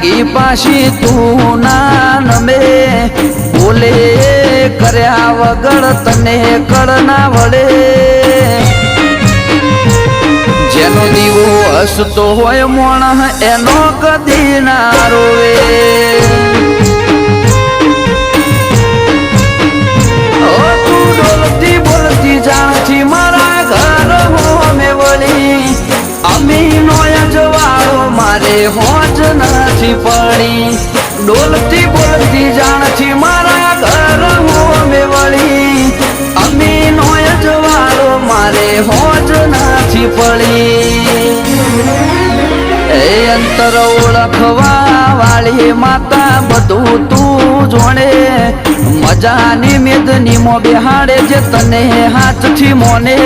ઈ પાછી તું ના નમે બોલે કર્યા વગર તને કળ ના વળે જેનો દીવો હસતો હોય મોણ એનો કદી ના રોવે તું ડોલતી બોલતી જાણથી મારા ઘર હો મેં વળી અમી નો અજવાળો મારે હોજ નથી પડી ડોલતી બોલતી જાણથી મારા ઘર હો મેં વળી અમી નો અજવાળો મારે હોજ નથી પડી એ અંતર ઓળખવા વાળી માતા બધું તું જોડે મજાની મેદની મો બેહાડે જે તને હાથથી મોને